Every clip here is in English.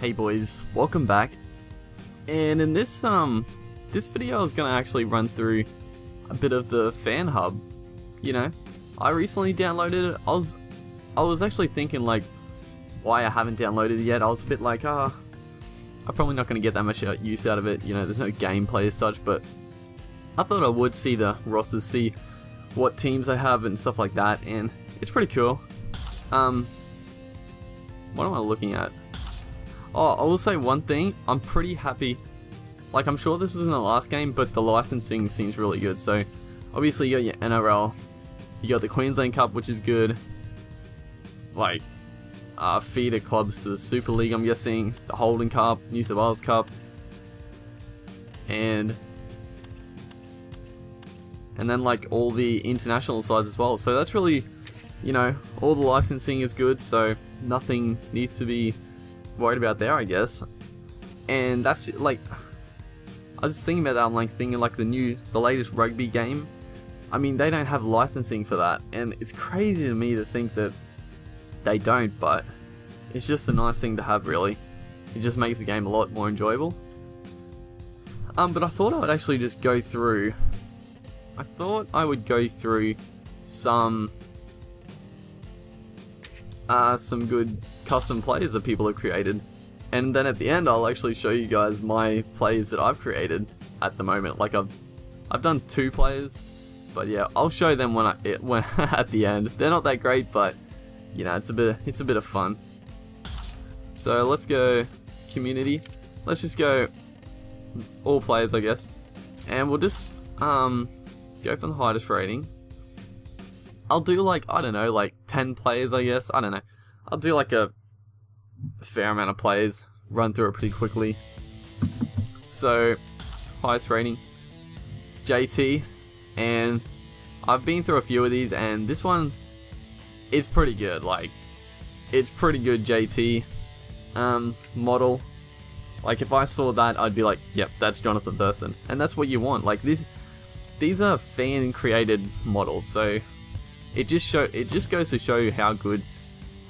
Hey boys, welcome back. And in this video I was gonna actually run through a bit of the fan hub. You know, I recently downloaded it. I was actually thinking like why I haven't downloaded it yet. I was a bit like, I'm probably not gonna get that much use out of it. You know, there's no gameplay as such, but I thought I would see the rosters, see what teams I have and stuff like that, and it's pretty cool. What am I looking at? Oh, I will say one thing, I'm pretty happy. Like, I'm sure this was in the last game, but the licensing seems really good. So, obviously you got your NRL, you got the Queensland Cup, which is good. Like, feeder clubs to the Super League, I'm guessing. The Holden Cup, New South Wales Cup. And then, like, all the international sides as well. So, that's really, you know, all the licensing is good. So, nothing needs to be worried about there, I guess. And that's like, I was just thinking about that. I'm like thinking like the latest rugby game. I mean, they don't have licensing for that, and it's crazy to me to think that they don't. But it's just a nice thing to have, really. It just makes the game a lot more enjoyable. But I thought I would actually just go through. I thought I would go through some good custom plays that people have created, and then at the end I'll actually show you guys my plays that I've created at the moment. Like I've done 2 players, but yeah, I'll show them when at the end. They're not that great, but you know, it's a bit of fun. So let's go community. Let's just go all players, I guess, and we'll just go for the highest rating. I'll do like, I don't know, like 10 players, I guess. I don't know. I'll do like a fair amount of players, run through it pretty quickly. So, highest rating, JT, and I've been through a few of these, and this one is pretty good. Like, it's pretty good JT model. Like, if I saw that, I'd be like, yep, that's Jonathan Thurston, and that's what you want. Like, these are fan created models, so it just goes to show you how good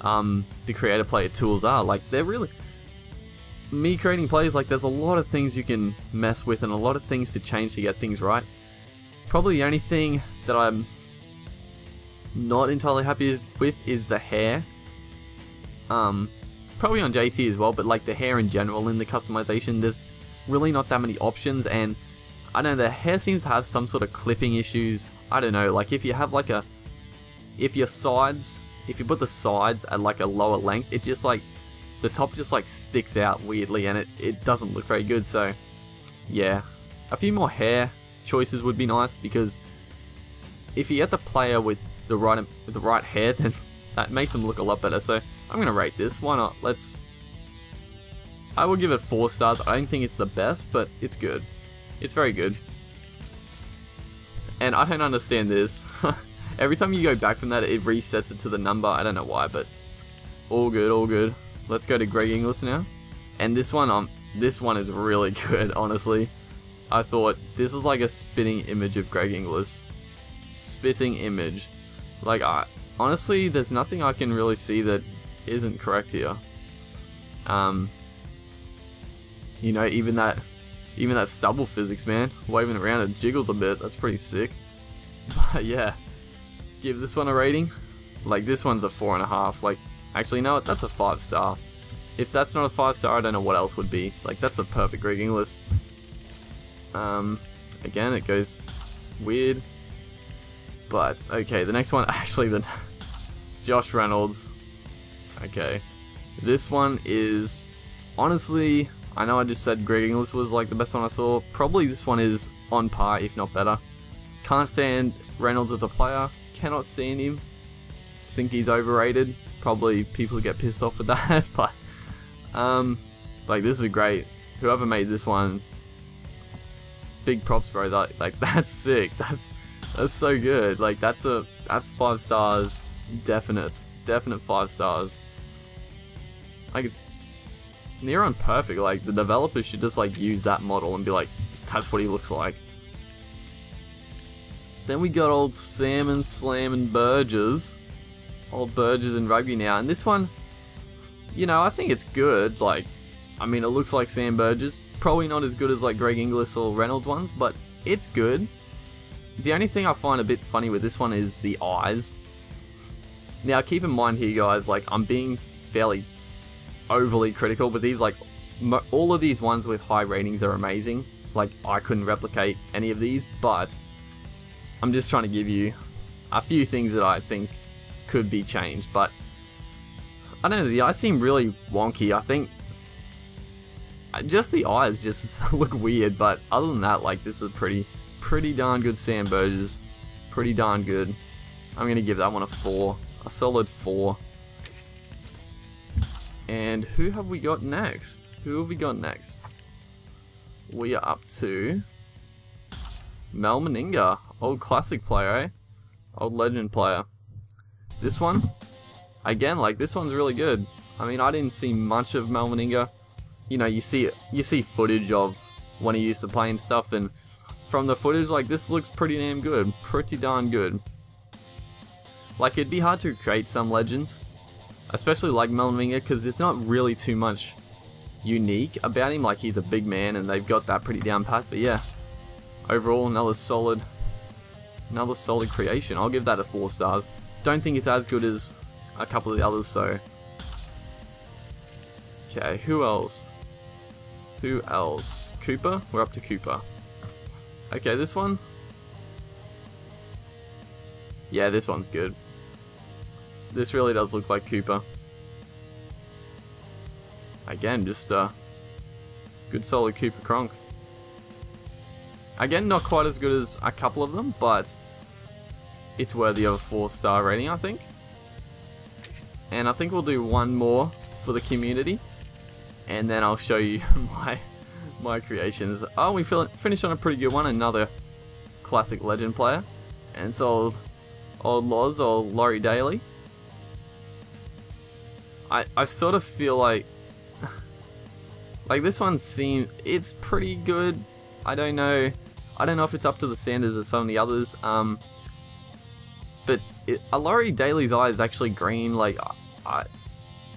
the creator player tools are. Like, they're really, me creating players, like, there's a lot of things you can mess with and a lot of things to change to get things right. Probably the only thing that I'm not entirely happy with is the hair. Probably on JT as well, but like the hair in general in the customization, there's really not that many options, and I don't know, the hair seems to have some sort of clipping issues. I don't know, like if you have like if you put the sides at like a lower length, it just like, the top just like sticks out weirdly, and it doesn't look very good. So yeah, a few more hair choices would be nice, because if you get the player with the right hair, then that makes them look a lot better. So I'm gonna rate this. Why not? I will give it 4 stars. I don't think it's the best, but it's good. It's very good. And I don't understand this. Every time you go back from that, it resets it to the number. I don't know why, but all good, all good. Let's go to Greg Inglis now. And this one is really good, honestly. I thought this is like a spitting image of Greg Inglis. Spitting image. Like, honestly, there's nothing I can really see that isn't correct here. You know, even that stubble physics, man, waving around, it jiggles a bit. That's pretty sick. But yeah. Give this one a rating. Like, this one's a 4.5. Like, actually, no, that's a 5-star. If that's not a 5-star, I don't know what else would be. Like, that's a perfect Greg Inglis. Again, it goes weird. But okay, the next one, actually, the Josh Reynolds. Okay, this one is, honestly, I know I just said Greg Inglis was like the best one I saw. Probably this one is on par, if not better. Can't stand Reynolds as a player. Cannot stand him. Think he's overrated. Probably people get pissed off with that, but like, this is great. Whoever made this one, big props, bro. That's sick. That's so good. Like, that's 5 stars. Definite 5 stars. Like, it's near on perfect. Like, the developers should just like use that model and be like, that's what he looks like. Then we got old Salmon Slamming Burgess. Old Burgess in rugby now. And this one, you know, I think it's good. Like, I mean, it looks like Sam Burgess. Probably not as good as like Greg Inglis or Reynolds ones, but it's good. The only thing I find a bit funny with this one is the eyes. Now keep in mind here guys, like I'm being fairly overly critical, but these like, all of these ones with high ratings are amazing. Like I couldn't replicate any of these, but I'm just trying to give you a few things that I think could be changed. But I don't know, the eyes seem really wonky. I think just the eyes just look weird, but other than that, like this is pretty darn good Sam Burgess. Pretty darn good. I'm gonna give that one a 4. A solid 4. And who have we got next? Who have we got next? We are up to Meninga. Old classic player, eh? Old legend player. This one, again, like this one's really good. I mean, I didn't see much of Meninga. You know, you see footage of when he used to play and stuff, and from the footage, like this looks pretty damn good. Pretty darn good. Like it'd be hard to create some legends, especially like Meninga, because it's not really too much unique about him. Like he's a big man and they've got that pretty down pat. But yeah, overall another solid creation. I'll give that a 4 stars. Don't think it's as good as a couple of the others, so okay, who else? Cooper? We're up to Cooper. Okay, this one, yeah, this one's good. This really does look like Cooper. Again, just a good solid Cooper Cronk. Again, not quite as good as a couple of them, but it's worthy of a 4-star rating, I think. And I think we'll do one more for the community, and then I'll show you my creations. Oh, we finished on a pretty good one. Another classic legend player, and it's old Loz or Laurie Daly. I sort of feel like this one it's pretty good. I don't know if it's up to the standards of some of the others. But Laurie Daly's eye is actually green. Like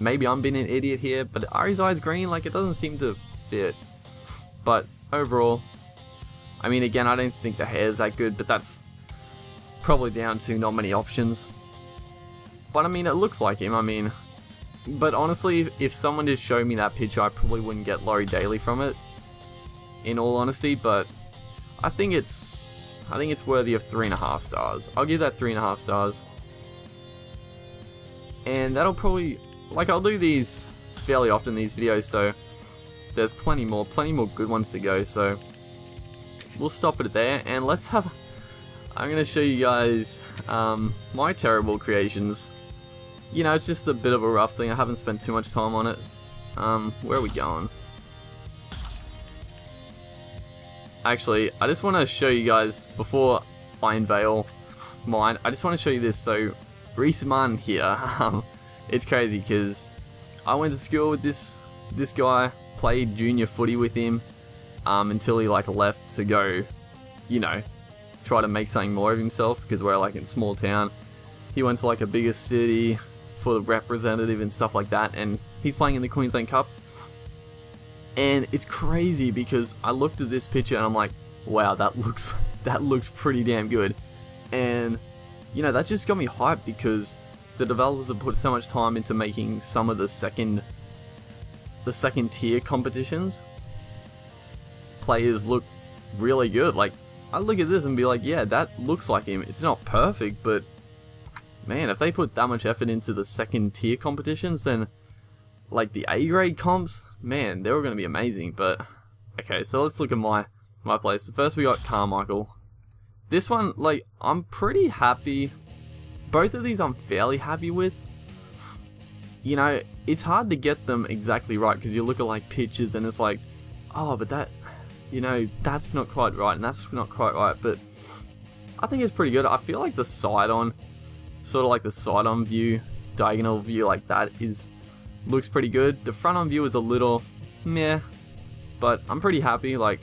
maybe I'm being an idiot here, but are his eyes green? Like it doesn't seem to fit. But overall, I mean, again, I don't think the hair's that good, but that's probably down to not many options. But I mean, it looks like him. I mean, but honestly, if someone just showed me that picture, I probably wouldn't get Laurie Daly from it, in all honesty. But I think it's worthy of 3.5 stars. I'll give that 3.5 stars. And that'll probably, like, I'll do these fairly often, these videos, so there's plenty more good ones to go. So we'll stop it there, and let's have, I'm going to show you guys my terrible creations. You know, it's just a bit of a rough thing. I haven't spent too much time on it. Where are we going? Actually, I just want to show you guys, before I unveil mine, I just want to show you this. So, Reese Martin here, it's crazy because I went to school with this guy, played junior footy with him until he like left to go, you know, try to make something more of himself, because we're like in a small town. He went to like a bigger city for the representative and stuff like that, and he's playing in the Queensland Cup. And it's crazy because I looked at this picture and I'm like, wow, that looks pretty damn good. And you know, that just got me hyped because the developers have put so much time into making some of the second tier competitions players look really good. Like, I look at this and be like, yeah, that looks like him. It's not perfect, but man, if they put that much effort into the second tier competitions, then like the A grade comps, man, they were going to be amazing. But okay, so let's look at my place. So first we got Carmichael. This one, like, I'm pretty happy. Both of these I'm fairly happy with. You know, it's hard to get them exactly right because you look at like pictures and it's like, oh, but that, you know, that's not quite right and that's not quite right. But I think it's pretty good. I feel like the side on, sort of like the side on view, diagonal view like that looks pretty good. The front on view is a little meh, but I'm pretty happy. Like,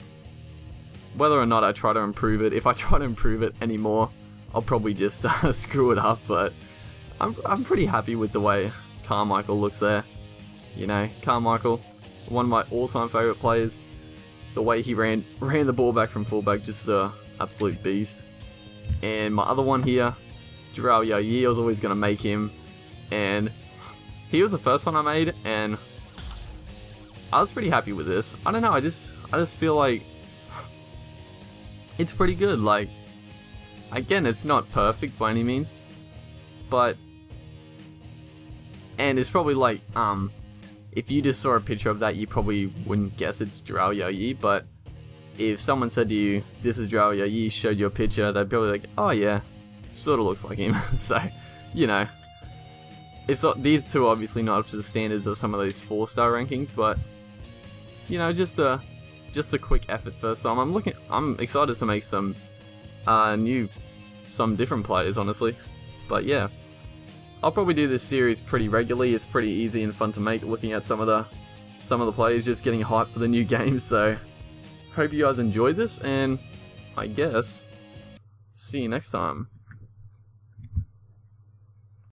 whether or not I try to improve it, if I try to improve it anymore, I'll probably just screw it up. But I'm pretty happy with the way Carmichael looks there. You know, Carmichael, one of my all-time favorite players. The way he ran the ball back from fullback, just a absolute beast. And my other one here, Jarrell Yoyi, I was always gonna make him, and he was the first one I made, and I was pretty happy with this. I don't know, I just feel like it's pretty good. Like, again, it's not perfect by any means, but, and it's probably like, if you just saw a picture of that, you probably wouldn't guess it's Jarrell Yoyi, but if someone said to you, this is Jarrell Yoyi, showed you a picture, they'd be like, oh yeah, sort of looks like him. So, you know, it's not, these two are obviously not up to the standards of some of those 4-star rankings, but, you know, just a quick effort first time. I'm excited to make some different players, honestly. But yeah, I'll probably do this series pretty regularly. It's pretty easy and fun to make, looking at some of the players, just getting hyped for the new game. So hope you guys enjoyed this, and I guess see you next time.